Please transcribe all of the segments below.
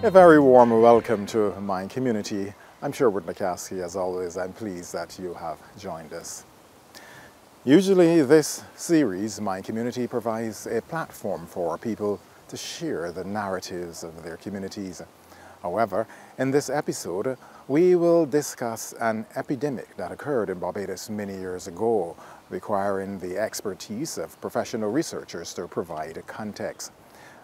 A very warm welcome to my community. I'm Sherwood McCaskey. As always, I'm pleased that you have joined us. Usually this series, My Community, provides a platform for people to share the narratives of their communities. However, in this episode, we will discuss an epidemic that occurred in Barbados many years ago, requiring the expertise of professional researchers to provide context.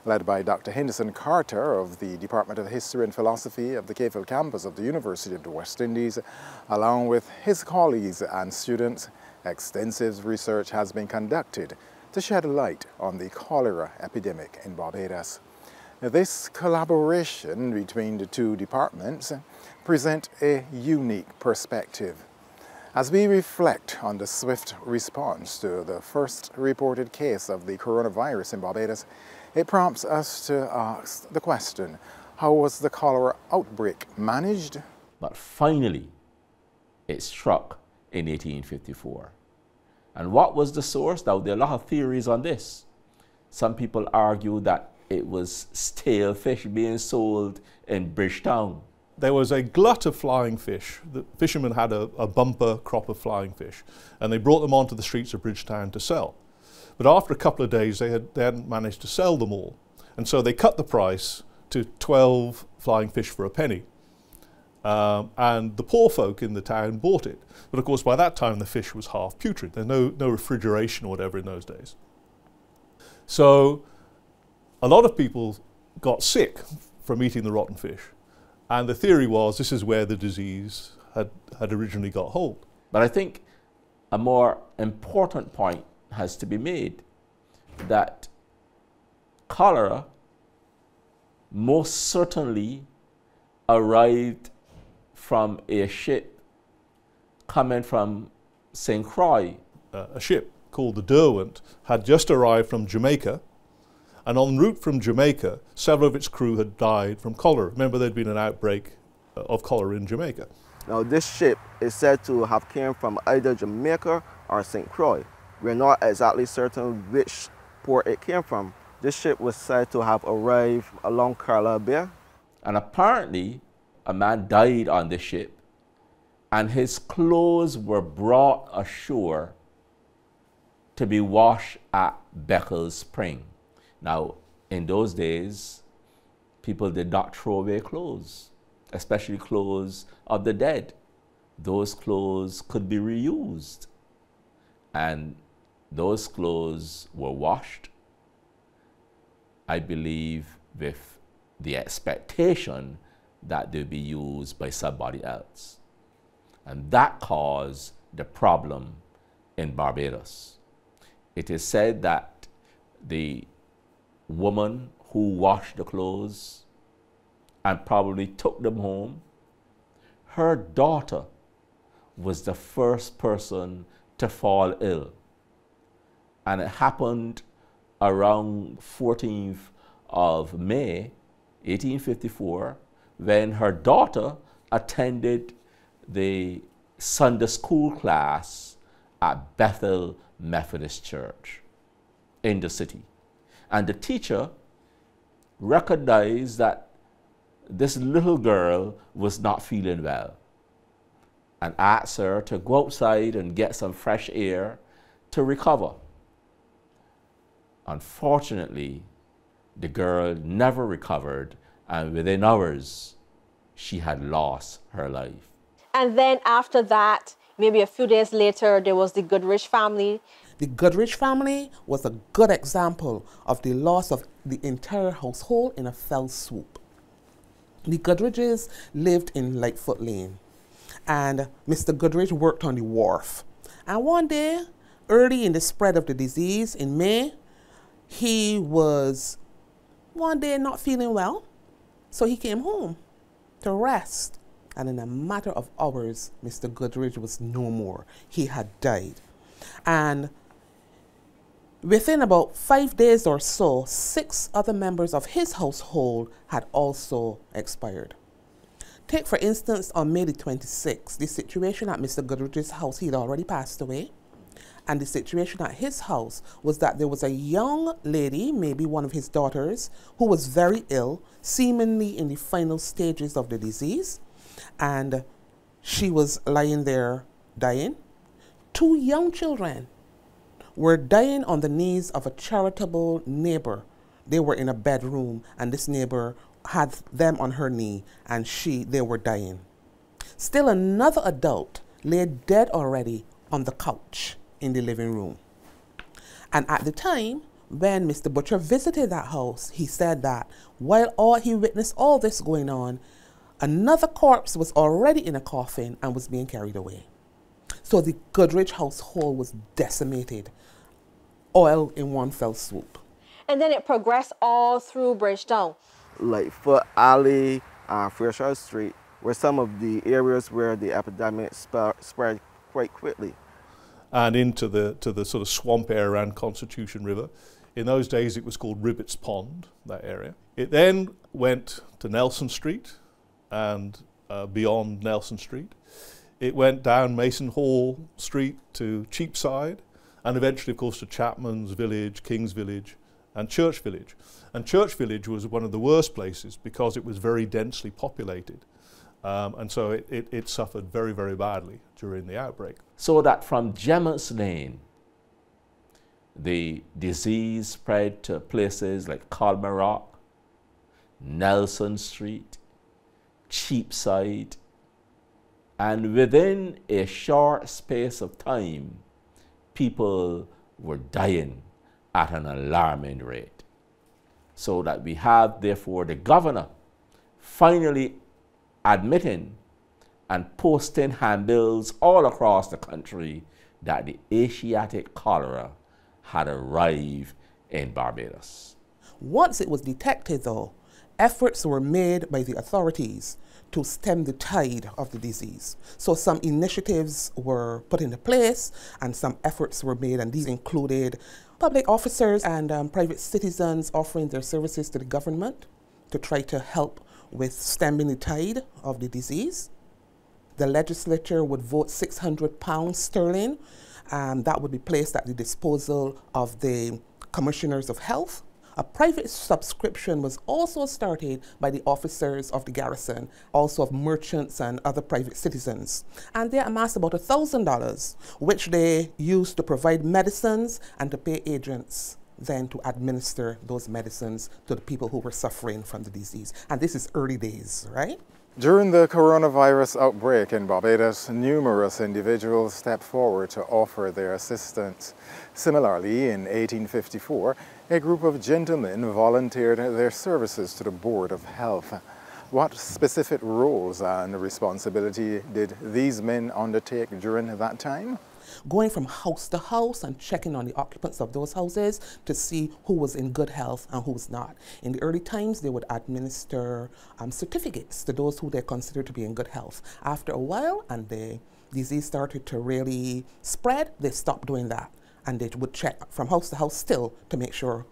Led by Dr. Henderson Carter of the Department of History and Philosophy of the Cave campus of the University of the West Indies, along with his colleagues and students, extensive research has been conducted to shed light on the cholera epidemic in Barbados. This collaboration between the two departments presents a unique perspective. As we reflect on the swift response to the first reported case of the coronavirus in Barbados, it prompts us to ask the question, how was the cholera outbreak managed? But finally, it struck in 1854. And what was the source? Now, there are a lot of theories on this. Some people argue that it was stale fish being sold in Bridgetown. There was a glut of flying fish. The fishermen had a bumper crop of flying fish, and they brought them onto the streets of Bridgetown to sell. But after a couple of days, they hadn't managed to sell them all. And so they cut the price to 12 flying fish for a penny. And the poor folk in the town bought it. But of course, by that time, the fish was half putrid. There's no refrigeration or whatever in those days. So a lot of people got sick from eating the rotten fish. And the theory was this is where the disease had originally got hold. But I think a more important point has to be made, that cholera most certainly arrived from a ship coming from St. Croix. A ship called the Derwent had just arrived from Jamaica, and en route from Jamaica, several of its crew had died from cholera. Remember, there'd been an outbreak of cholera in Jamaica. Now, this ship is said to have come from either Jamaica or St. Croix. We're not exactly certain which port it came from. This ship was said to have arrived along Carlisle Bay. And apparently, a man died on the ship, and his clothes were brought ashore to be washed at Beccles Spring. Now, in those days, people did not throw away clothes, especially clothes of the dead. Those clothes could be reused. And those clothes were washed, I believe, with the expectation that they'd be used by somebody else. And that caused the problem in Barbados. It is said that the woman who washed the clothes and probably took them home, her daughter was the first person to fall ill. And it happened around 14th of May, 1854, when her daughter attended the Sunday school class at Bethel Methodist Church in the city. And the teacher recognized that this little girl was not feeling well and asked her to go outside and get some fresh air to recover. Unfortunately, the girl never recovered, and within hours, she had lost her life. And then after that, maybe a few days later, there was the Goodrich family. The Goodrich family was a good example of the loss of the entire household in a fell swoop. The Goodriches lived in Lightfoot Lane, and Mr. Goodrich worked on the wharf. And one day, early in the spread of the disease in May, he was one day not feeling well, so he came home to rest. And in a matter of hours, Mr. Goodrich was no more. He had died. And within about 5 days or so, 6 other members of his household had also expired. Take, for instance, on May the 26th, the situation at Mr. Goodrich's house, he had already passed away. And the situation at his house was that there was a young lady, maybe one of his daughters, who was very ill, seemingly in the final stages of the disease. And she was lying there dying. 2 young children were dying on the knees of a charitable neighbor. They were in a bedroom, and this neighbor had them on her knee, and they were dying. Still another adult lay dead already on the couch in the living room. And at the time, when Mr. Butcher visited that house, he said that while he witnessed all this going on, another corpse was already in a coffin and was being carried away. So the Goodrich household was decimated, all in one fell swoop. And then it progressed all through Bridgetown. Like Foot Alley, Fairchild Street were some of the areas where the epidemic spread quite quickly. And into the sort of swamp area around Constitution River. In those days it was called Ribbett's Pond, that area. It then went to Nelson Street and beyond Nelson Street. It went down Mason Hall Street to Cheapside, and eventually, of course, to Chapman's Village, King's Village, and Church Village. And Church Village was one of the worst places because it was very densely populated. And so it suffered very, very badly during the outbreak. So that from Gemma's Lane, the disease spread to places like Colmarock, Nelson Street, Cheapside, and within a short space of time, people were dying at an alarming rate. So that we have, therefore, the governor finally admitting and posting handbills all across the country that the Asiatic cholera had arrived in Barbados. Once it was detected, though, efforts were made by the authorities to stem the tide of the disease. So some initiatives were put into place and some efforts were made, and these included public officers and private citizens offering their services to the government to try to help with stemming the tide of the disease. The legislature would vote £600 sterling, and that would be placed at the disposal of the commissioners of health. A private subscription was also started by the officers of the garrison, also of merchants and other private citizens. And they amassed about $1,000, which they used to provide medicines and to pay agents then to administer those medicines to the people who were suffering from the disease. And this is early days, right? During the coronavirus outbreak in Barbados, numerous individuals stepped forward to offer their assistance. Similarly, in 1854, a group of gentlemen volunteered their services to the Board of Health. What specific roles and responsibility did these men undertake during that time? Going from house to house and checking on the occupants of those houses to see who was in good health and who was not. In the early times, they would administer certificates to those who they considered to be in good health. After a while, and the disease started to really spread, they stopped doing that. And they would check from house to house still to make sure,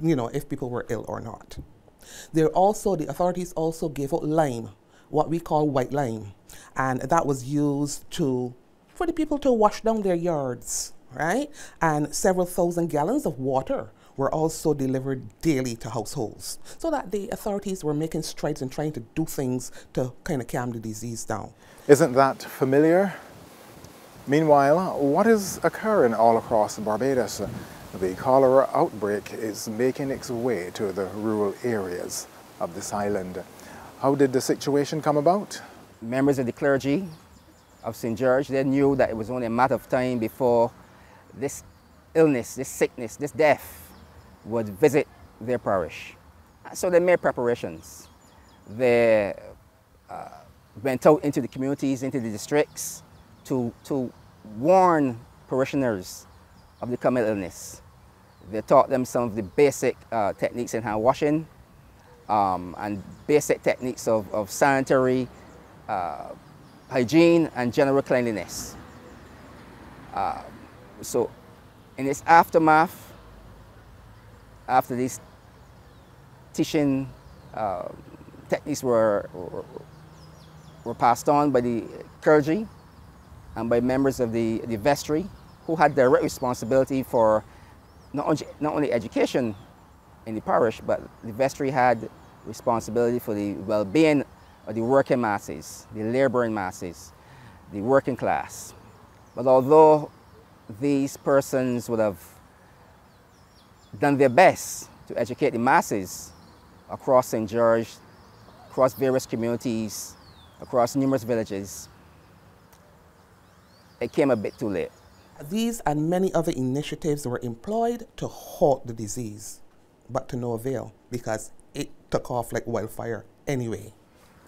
if people were ill or not. The authorities also gave out lime, what we call white lime. And that was used for the people to wash down their yards, right? And several thousand gallons of water were also delivered daily to households, so that the authorities were making strides in trying to do things to kind of calm the disease down. Isn't that familiar? Meanwhile, what is occurring all across Barbados? The cholera outbreak is making its way to the rural areas of this island. How did the situation come about? Members of the clergy of St. George, they knew that it was only a matter of time before this illness, this sickness, this death would visit their parish. So they made preparations. They went out into the communities, into the districts to warn parishioners of the coming illness. They taught them some of the basic techniques in hand washing and basic techniques of sanitary hygiene and general cleanliness. So in its aftermath, after these teaching techniques were passed on by the clergy and by members of the vestry, who had direct responsibility for not only education in the parish, but the vestry had responsibility for the well-being of the working masses, the laboring masses, the working class. But although these persons would have done their best to educate the masses across St. George, across various communities, across numerous villages, it came a bit too late. These and many other initiatives were employed to halt the disease, but to no avail because it took off like wildfire anyway.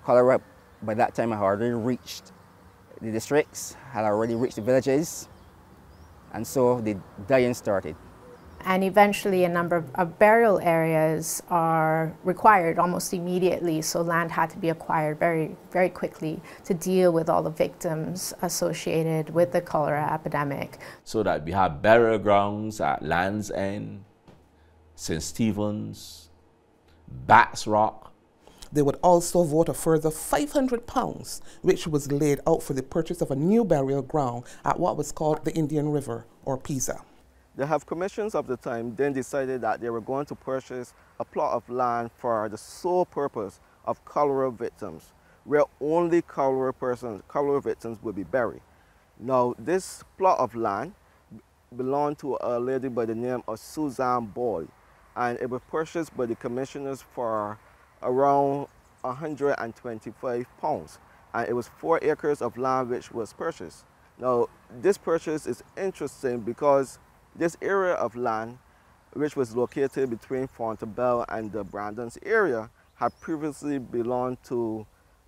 Cholera, by that time, had already reached the districts, had already reached the villages, and so the dying started. And eventually a number of burial areas are required almost immediately, so land had to be acquired very, very quickly to deal with all the victims associated with the cholera epidemic. So that we have burial grounds at Land's End, St. Stephen's, Bats Rock. They would also vote a further £500, which was laid out for the purchase of a new burial ground at what was called the Indian River, or Pisa. The health commissions of the time then decided that they were going to purchase a plot of land for the sole purpose of cholera victims, where only cholera victims would be buried. Now, this plot of land belonged to a lady by the name of Suzanne Boyd, and it was purchased by the commissioners for around £125, and it was 4 acres of land which was purchased. Now, this purchase is interesting because this area of land, which was located between Fontebelle and the Brandon's area, had previously belonged to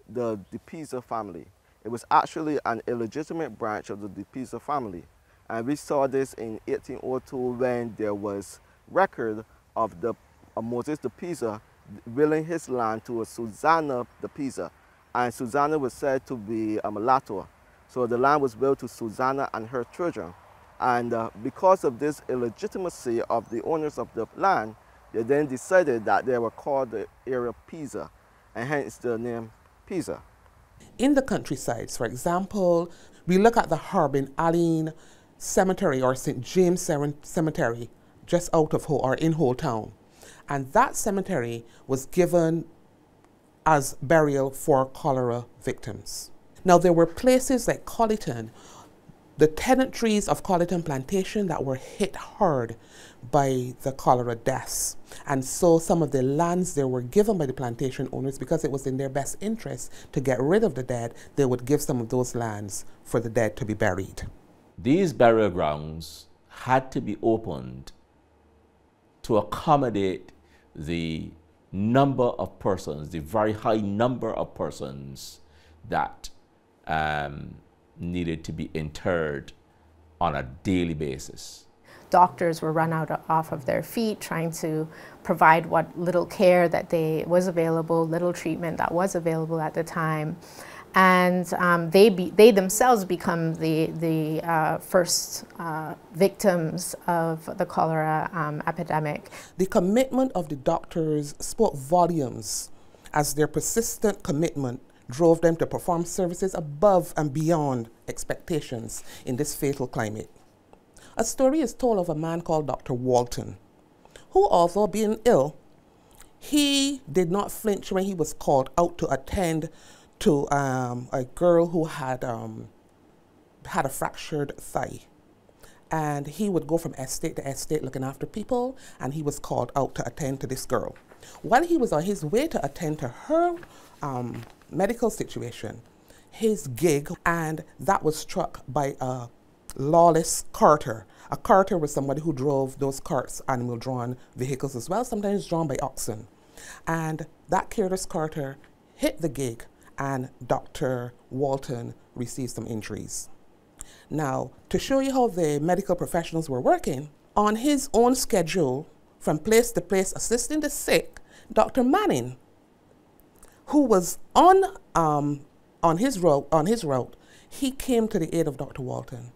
the De Pisa family. It was actually an illegitimate branch of the De Pisa family. And we saw this in 1802 when there was record of Moses De Pisa willing his land to a Susanna De Pisa. And Susanna was said to be a mulatto. So the land was willed to Susanna and her children. And because of this illegitimacy of the owners of the land, they then decided that they were called the area Pisa, and hence the name Pisa. In the countrysides, for example, we look at the Harbin Aline Cemetery or St. James Cemetery, just out of or in Whole Town. And that cemetery was given as burial for cholera victims. Now, there were places like Colleton, the tenantries of Colleton Plantation that were hit hard by the cholera deaths. And so some of the lands there were given by the plantation owners because it was in their best interest to get rid of the dead. They would give some of those lands for the dead to be buried. These burial grounds had to be opened to accommodate the number of persons, the very high number of persons that needed to be interred on a daily basis. Doctors were run off of their feet trying to provide what little care that was available, little treatment that was available at the time. And they themselves become the first victims of the cholera epidemic. The commitment of the doctors spoke volumes as their persistent commitment drove them to perform services above and beyond expectations in this fatal climate. A story is told of a man called Dr. Walton, who, although being ill, he did not flinch when he was called out to attend to a girl who had a fractured thigh. And he would go from estate to estate looking after people, and he was called out to attend to this girl. While he was on his way to attend to her medical situation, his gig, and that was struck by a lawless carter. A carter was somebody who drove those carts, animal-drawn vehicles as well, sometimes drawn by oxen. And that careless carter hit the gig, and Dr. Walton received some injuries. Now, to show you how the medical professionals were working, on his own schedule, from place to place assisting the sick, Dr. Manning, who was on his route, he came to the aid of Dr. Walton.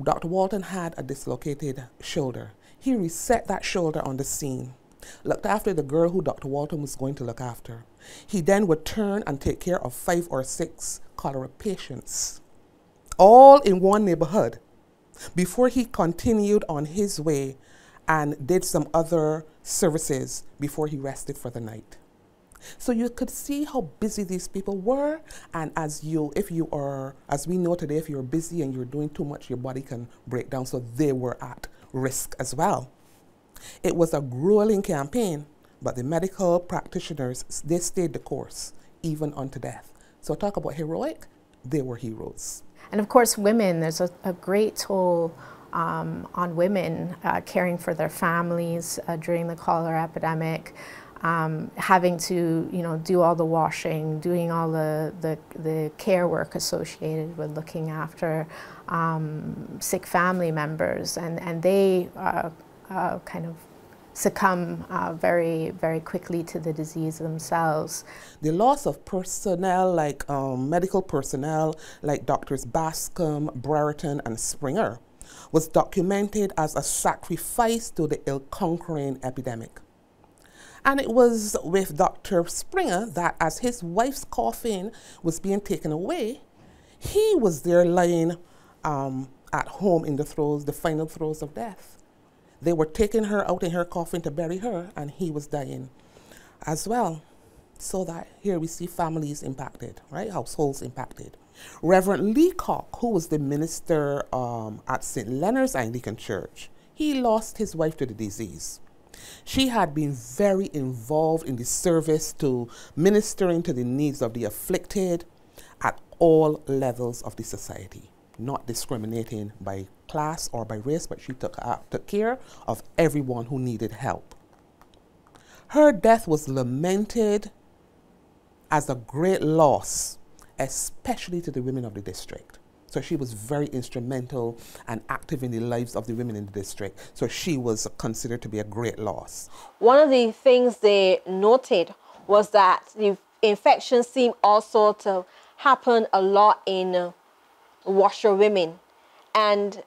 Dr. Walton had a dislocated shoulder. He reset that shoulder on the scene, looked after the girl who Dr. Walton was going to look after. He then would turn and take care of 5 or 6 cholera patients, all in one neighborhood. before he continued on his way and did some other services before he rested for the night. So you could see how busy these people were, and as we know today, if you're busy and you're doing too much, your body can break down, so they were at risk as well. It was a grueling campaign, but the medical practitioners, they stayed the course, even unto death. So talk about heroic, they were heroes. And of course, women, there's a great toll on women caring for their families during the cholera epidemic. Having to, do all the washing, doing all the care work associated with looking after sick family members, and they kind of succumb very, very quickly to the disease themselves. The loss of personnel, like medical personnel, like Doctors Bascom, Brereton, and Springer, was documented as a sacrifice to the ill-conquering epidemic. And it was with Dr. Springer that as his wife's coffin was being taken away, he was there lying at home in the final throes of death. They were taking her out in her coffin to bury her, and he was dying as well. So that here we see families impacted, right? Households impacted. Reverend Leacock, who was the minister at St. Leonard's Anglican Church, he lost his wife to the disease. She had been very involved in the service to ministering to the needs of the afflicted at all levels of the society, not discriminating by class or by race, but she took care of everyone who needed help. Her death was lamented as a great loss, especially to the women of the district. So she was very instrumental and active in the lives of the women in the district. So she was considered to be a great loss. One of the things they noted was that the infection seemed also to happen a lot in washerwomen. And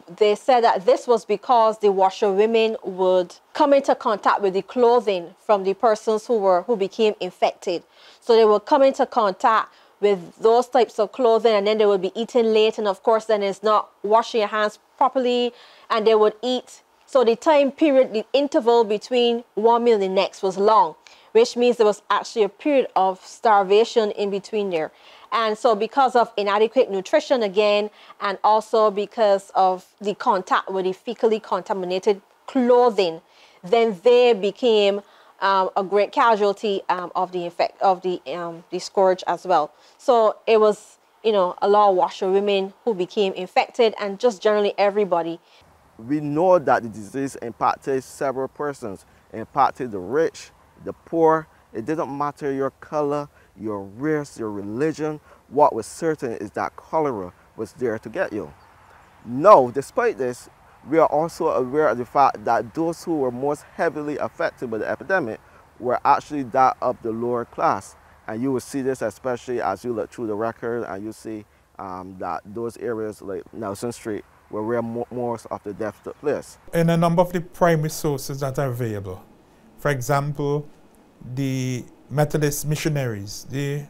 they said that this was because the washerwomen would come into contact with the clothing from the persons who became infected. So they would come into contact with those types of clothing, and then they would be eating late, and of course then it's not washing your hands properly, and they would eat. So the time period, the interval between one meal and the next was long, which means there was actually a period of starvation in between there. And so because of inadequate nutrition again, and also because of the contact with the fecally contaminated clothing, then they became a great casualty of the scourge as well. So it was, a lot of washerwomen who became infected, and just generally everybody. We know that the disease impacted several persons. It impacted the rich, the poor. It didn't matter your color, your race, your religion. What was certain is that cholera was there to get you. Now, despite this, we are also aware of the fact that those who were most heavily affected by the epidemic were actually that of the lower class. And you will see this especially as you look through the record, and you see that those areas like Nelson Street were where most of the deaths took place. In a number of the primary sources that are available, for example, the Methodist missionaries, they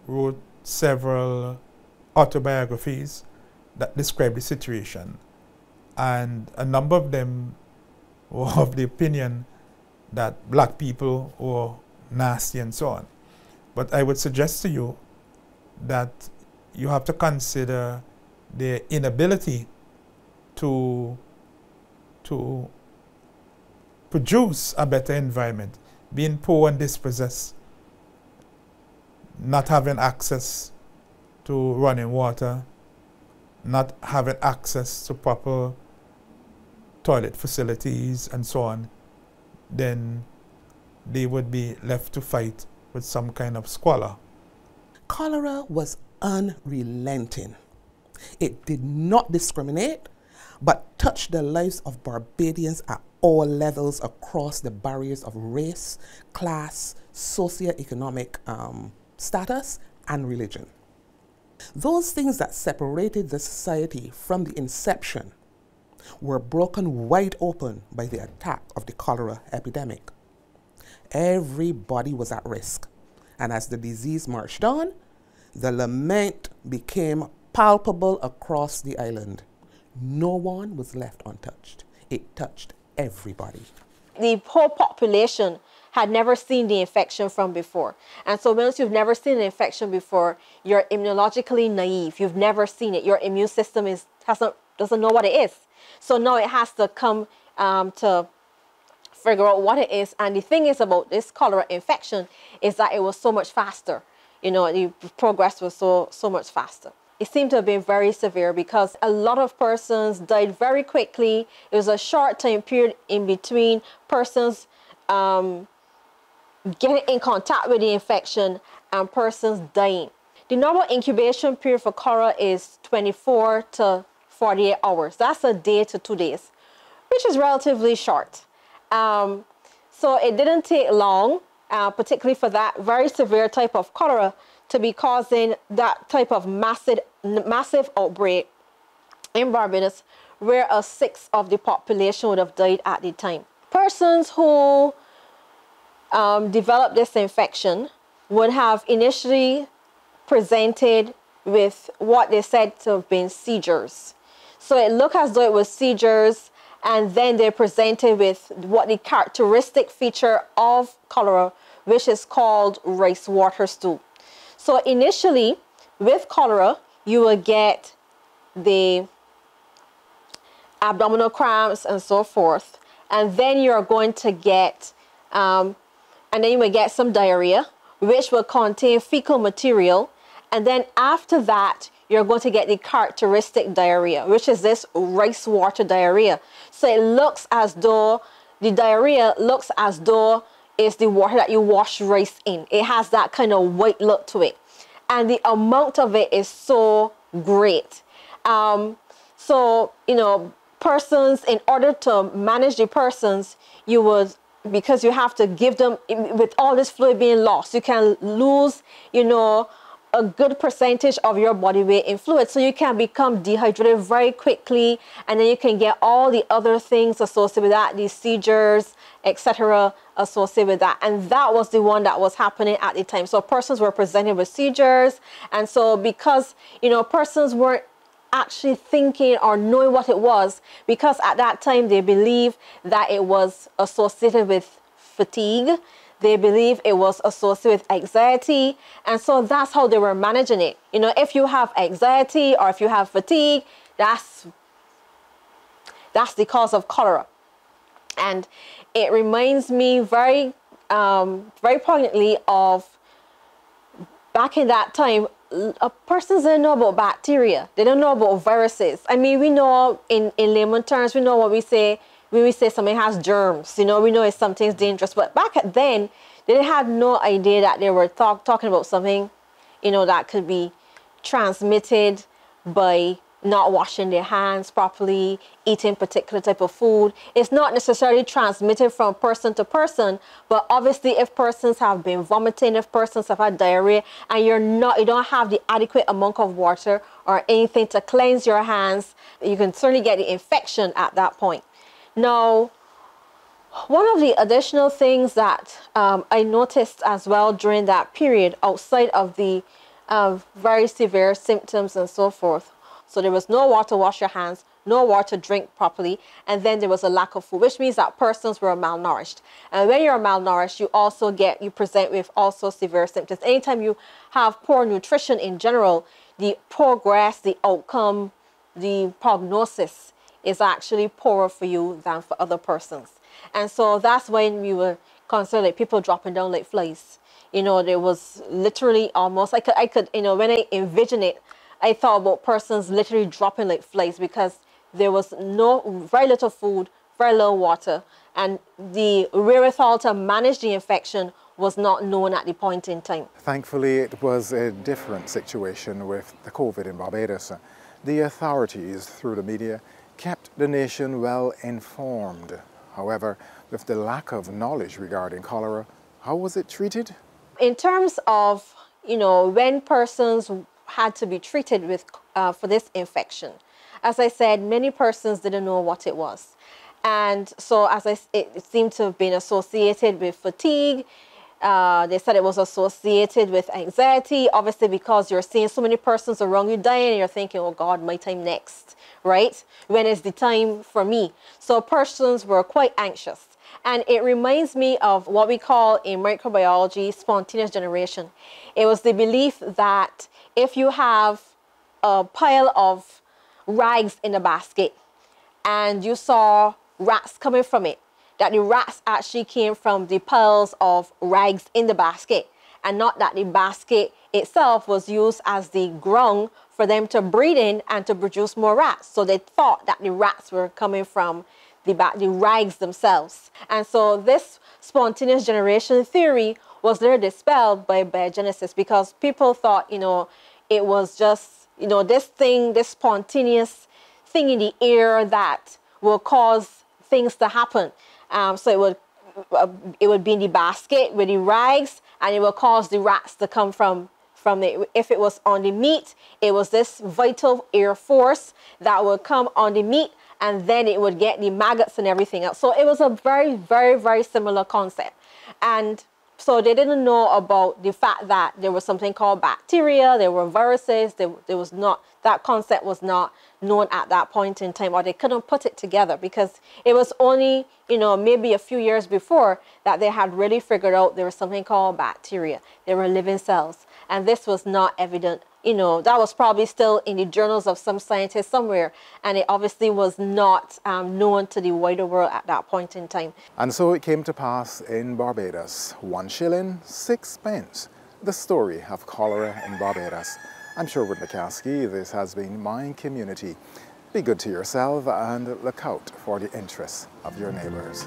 wrote several autobiographies that describe the situation. And a number of them were of the opinion that black people were nasty and so on. But I would suggest to you that you have to consider their inability to produce a better environment, being poor and dispossessed, not having access to running water, not having access to proper toilet facilities and so on, then they would be left to fight with some kind of squalor. Cholera was unrelenting. It did not discriminate, but touched the lives of Barbadians at all levels across the barriers of race, class, socioeconomic status, and religion. Those things that separated the society from the inception were broken wide open by the attack of the cholera epidemic. Everybody was at risk, and as the disease marched on, the lament became palpable across the island. No one was left untouched. It touched everybody. The whole population had never seen the infection from before. And so once you've never seen an infection before, you're immunologically naive. You've never seen it. Your immune system doesn't know what it is. So now it has to come to figure out what it is. And the thing is about this cholera infection is that it was so much faster. You know, the progress was so much faster. It seemed to have been very severe because a lot of persons died very quickly. It was a short time period in between persons getting in contact with the infection and persons dying. The normal incubation period for cholera is 24 to 48 hours. That's a day to 2 days, which is relatively short. So it didn't take long, particularly for that very severe type of cholera, to be causing that type of massive outbreak in Barbados, where a sixth of the population would have died at the time. Persons who developed this infection would have initially presented with what they said to have been seizures. So it looked as though it was seizures, and then they presented with what the characteristic feature of cholera, which is called rice water stool. So initially, with cholera, you will get the abdominal cramps and so forth, and then you're going to get, and then you will get some diarrhea, which will contain fecal material, and then after that, you're going to get the characteristic diarrhea, which is this rice water diarrhea. So it looks as though, the diarrhea looks as though it's the water that you wash rice in. It has that kind of white look to it. And the amount of it is so great. So, you know, persons, in order to manage the persons, you would, because you have to give them, with all this fluid being lost, you can lose, you know, a good percentage of your body weight in fluid. So you can become dehydrated very quickly, and then you can get all the other things associated with that, these seizures, etc., associated with that. And that was the one that was happening at the time. So persons were presented with seizures. And so because, you know, persons weren't actually thinking or knowing what it was, because at that time they believed that it was associated with fatigue. They believe it was associated with anxiety, and so that's how they were managing it. You know, if you have anxiety or if you have fatigue, that's the cause of cholera. And it reminds me very poignantly of back in that time, persons didn't know about bacteria. They don't know about viruses. I mean, we know in layman terms, we know what we say when we say something has germs. You know, we know if something's dangerous. But back then, they had no idea that they were talking about something, you know, that could be transmitted by not washing their hands properly, eating particular type of food. It's not necessarily transmitted from person to person, but obviously if persons have been vomiting, if persons have had diarrhea, and you don't have the adequate amount of water or anything to cleanse your hands, you can certainly get the infection at that point. Now, one of the additional things that I noticed as well during that period, outside of the very severe symptoms and so forth, so there was no water to wash your hands, no water to drink properly, and then there was a lack of food, which means that persons were malnourished. And when you're malnourished, you present with also severe symptoms. Anytime you have poor nutrition in general, the progress, the outcome, the prognosis is actually poorer for you than for other persons. And so that's when we were concerned, like people dropping down like flies. You know, there was literally almost, I could, you know, when I envision it, I thought about persons literally dropping like flies because there was very little food, very little water, and the wherewithal to manage the infection was not known at the point in time. Thankfully, it was a different situation with the COVID in Barbados. The authorities, through the media, kept the nation well informed. However, with the lack of knowledge regarding cholera, how was it treated? In terms of, you know, when persons had to be treated with for this infection, as I said, many persons didn't know what it was. And so it seemed to have been associated with fatigue. They said it was associated with anxiety, obviously because you're seeing so many persons around you dying and you're thinking, oh God, my time next, right? When is the time for me? So persons were quite anxious. And it reminds me of what we call in microbiology spontaneous generation. It was the belief that if you have a pile of rags in a basket and you saw rats coming from it, that the rats actually came from the piles of rags in the basket, and not that the basket itself was used as the ground for them to breed in and to produce more rats. So they thought that the rats were coming from the rags themselves. And so this spontaneous generation theory was later dispelled by biogenesis, because people thought, it was just, this spontaneous thing in the air that will cause things to happen. So it would be in the basket with the rags, and it will cause the rats to come from it. If it was on the meat, it was this vital air force that would come on the meat, and then it would get the maggots and everything else. So it was a very, very, very similar concept. And so they didn't know about the fact that there was something called bacteria, there were viruses, that concept was not known at that point in time, or they couldn't put it together, because it was only, maybe a few years before that they had really figured out there was something called bacteria. There were living cells. And this was not evident. That was probably still in the journals of some scientists somewhere, and it obviously was not known to the wider world at that point in time. And so it came to pass in Barbados, 1 shilling, 6 pence. The story of cholera in Barbados. I'm Sherwood McCaskey. This has been My Community. Be good to yourself and look out for the interests of your neighbours.